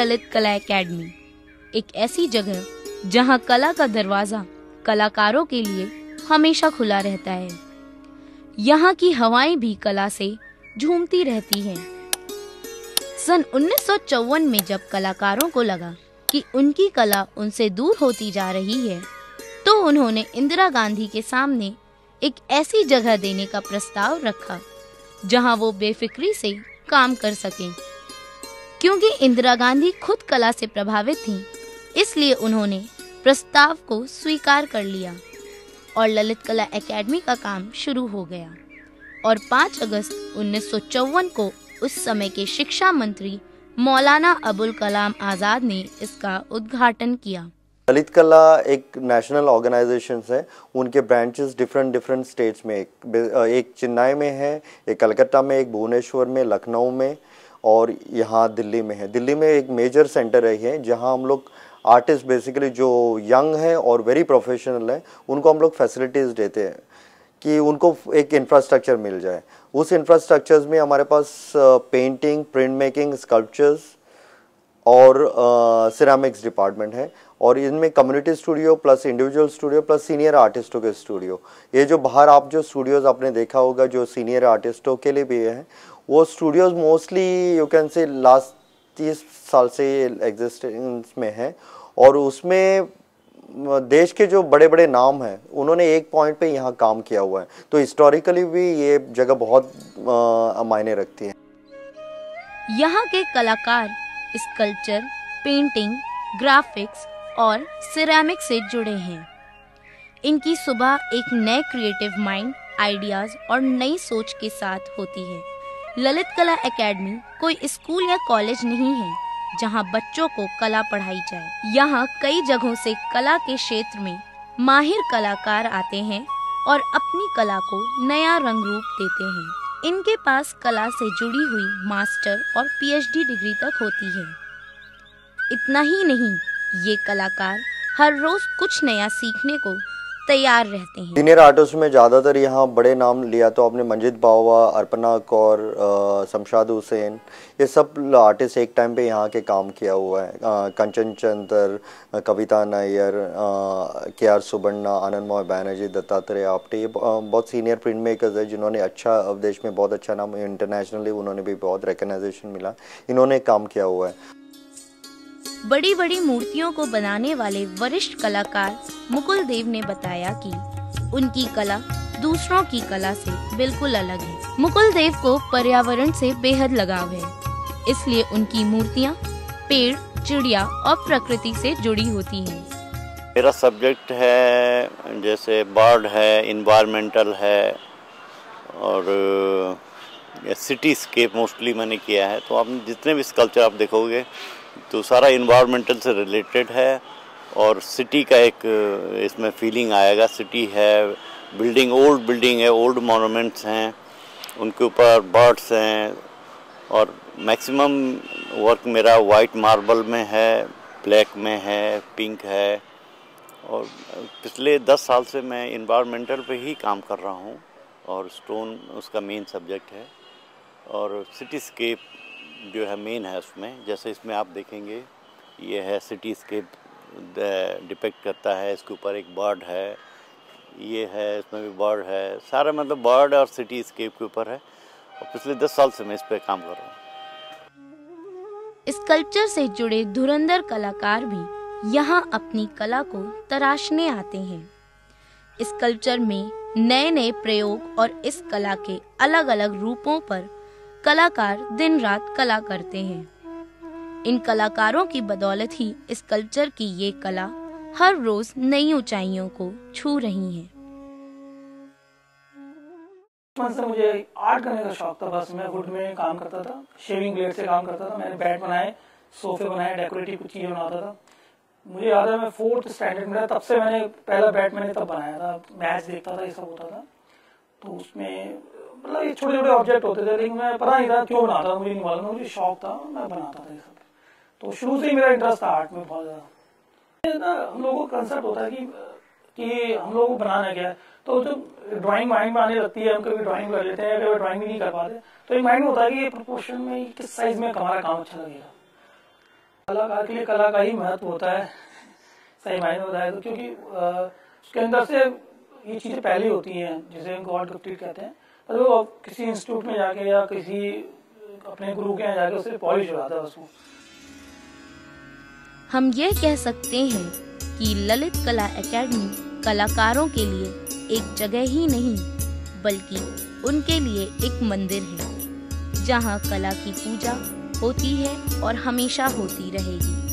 ललित कला एकेडमी, एक ऐसी जगह जहां कला का दरवाजा कलाकारों के लिए हमेशा खुला रहता है। यहाँ की हवाएं भी कला से झूमती रहती हैं। सन 1954 में जब कलाकारों को लगा कि उनकी कला उनसे दूर होती जा रही है, तो उन्होंने इंदिरा गांधी के सामने एक ऐसी जगह देने का प्रस्ताव रखा जहां वो बेफिक्री से काम कर सकें। क्योंकि इंदिरा गांधी खुद कला से प्रभावित थीं, इसलिए उन्होंने प्रस्ताव को स्वीकार कर लिया और ललित कला एकेडमी का काम शुरू हो गया। और 5 अगस्त 1954 को उस समय के शिक्षा मंत्री मौलाना अबुल कलाम आज़ाद ने इसका उद्घाटन किया। ललित कला एक नेशनल ऑर्गेनाइजेशन है, उनके ब्रांचेस डिफरेंट स्टेट्स में, एक चेन्नई में है, एक कलकत्ता में, एक भुवनेश्वर में, लखनऊ में और यहाँ दिल्ली में है। दिल्ली में एक मेजर सेंटर है जहाँ हम लोग आर्टिस्ट बेसिकली जो यंग हैं और वेरी प्रोफेशनल हैं उनको हम लोग फैसिलिटीज़ देते हैं कि उनको एक इंफ्रास्ट्रक्चर मिल जाए। उस इंफ्रास्ट्रक्चर्स में हमारे पास पेंटिंग, प्रिंट मेकिंग, स्कल्पचर्स और सिरामिक्स डिपार्टमेंट है और इनमें community studio plus individual studio plus senior आर्टिस्टों के स्टूडियो। ये जो बाहर आप जो स्टूडियोज आपने देखा होगा जो सीनियर आर्टिस्टों के लिए भी है, वो studios mostly you can say last 30 साल से एग्जिस्टेंस में है और उसमें देश के जो बड़े बड़े नाम हैं उन्होंने एक पॉइंट पे यहाँ काम किया हुआ है, तो हिस्टोरिकली भी ये जगह बहुत मायने रखती है। यहाँ के कलाकार स्कल्पचर, पेंटिंग, ग्राफिक्स और सिरेमिक से जुड़े हैं। इनकी सुबह एक नए क्रिएटिव माइंड, आइडियाज और नई सोच के साथ होती है। ललित कला एकेडमी कोई स्कूल या कॉलेज नहीं है जहां बच्चों को कला पढ़ाई जाए। यहाँ कई जगहों से कला के क्षेत्र में माहिर कलाकार आते हैं और अपनी कला को नया रंग रूप देते हैं। इनके पास कला से जुड़ी हुई मास्टर और पीएचडी डिग्री तक होती है। इतना ही नहीं, ये कलाकार हर रोज कुछ नया सीखने को तैयार रहते हैं। सीनियर आर्टिस्ट में ज़्यादातर यहाँ बड़े नाम लिया तो आपने मंजित बावा, अर्पणा कौर, शमशाद हुसैन, ये सब आर्टिस्ट एक टाइम पे यहाँ के काम किया हुआ है। कंचन चंद्र, कविता नायर, के.आर. सुबन्ना, आनंद मोहन बैनर्जी, दत्तात्रेय आप्टे, ये बहुत सीनियर प्रिंट मेकर्स है जिन्होंने अच्छा देश में बहुत अच्छा नाम, इंटरनेशनली उन्होंने भी बहुत रिकग्नाइजेशन मिला, इन्होंने काम किया हुआ है। बड़ी बड़ी मूर्तियों को बनाने वाले वरिष्ठ कलाकार मुकुल देव ने बताया कि उनकी कला दूसरों की कला से बिल्कुल अलग है। मुकुल देव को पर्यावरण से बेहद लगाव है, इसलिए उनकी मूर्तियां पेड़, चिड़िया और प्रकृति से जुड़ी होती हैं। मेरा सब्जेक्ट है जैसे बर्ड है, इन्वायरमेंटल है और सिटीस्केप मोस्टली मैंने किया है। तो आपने जितने भी स्कल्पचर आप देखोगे तो सारा इन्वायरमेंटल से रिलेटेड है और सिटी का एक इसमें फीलिंग आएगा। सिटी है, बिल्डिंग, ओल्ड बिल्डिंग है, ओल्ड मॉन्यूमेंट्स हैं, उनके ऊपर बर्ड्स हैं और मैक्सिमम वर्क मेरा वाइट मार्बल में है, ब्लैक में है, पिंक है और पिछले 10 साल से मैं इन्वायरमेंटल पे ही काम कर रहा हूँ और स्टोन उसका मेन सब्जेक्ट है और सिटीस्केप जो है मेन है उसमें। जैसे इसमें आप देखेंगे ये है सिटीस्केप डिपिक्ट करता है, इसके ऊपर एक बर्ड है, ये है, इसमें भी बर्ड है, सारा मतलब बर्ड और सिटीस्केप के ऊपर है और पिछले 10 साल से मैं इस पे काम कर रहा हूँ। स्कल्पचर से जुड़े धुरंधर कलाकार भी यहाँ अपनी कला को तराशने आते हैं। स्कल्पचर में नए नए प्रयोग और इस कला के अलग अलग रूपों पर कलाकार दिन रात कला करते हैं। इन कलाकारों की बदौलत ही स्कल्पचर की ये कला हर रोज नई ऊंचाइयों को छू रही है। बचपन से मुझे आर्ट करने का शौक था। बस मैं वुड में काम करता था, शेविंग ब्लेड से काम करता था। मैंने बैट बनाए, सोफे बनाए, डेकोरेटिव कुछ चीजें बनाता था। मुझे याद है मैं 4th स्टैंडर्ड में था, तब से मैंने पहला बैट मैंने तब बनाया था। मैच देखता था, ये सब होता था, तो उसमें मतलब ये छोटे छोटे ऑब्जेक्ट होते थे, लेकिन मैं पता नहीं था क्यों बनाता था, मुझे नहीं मालूम, मुझे शौक था, मैं बनाता था ये सब। तो शुरू से ही मेरा इंटरेस्ट था आर्ट में बहुत ज्यादा। हम लोगों को कंसेप्ट होता है कि हम लोगों को बनाना क्या है, तो जब ड्राइंग माइंड में आने लगती है, हम कभी ड्राइंग कर लेते हैं, कभी ड्राइंग भी नहीं कर पाते, तो एक माइंड में होता है कि ये प्रोपोर्शन में किस साइज में हमारा काम अच्छा लगेगा। कलाकार के लिए कला का ही महत्व होता है, सही मायने होता है, तो क्योंकि उसके अंदर से ये चीज़ें पहले होती हैं, जिसे गॉड गिफ्टेड कहते हैं, पर वो किसी इंस्टीट्यूट में जाके या किसी अपने गुरु के यहाँ जाके उससे पॉलिश हो जाता है उसको। हम ये कह सकते हैं कि ललित कला एकेडमी कलाकारों के लिए एक जगह ही नहीं बल्कि उनके लिए एक मंदिर है, जहाँ कला की पूजा होती है और हमेशा होती रहेगी।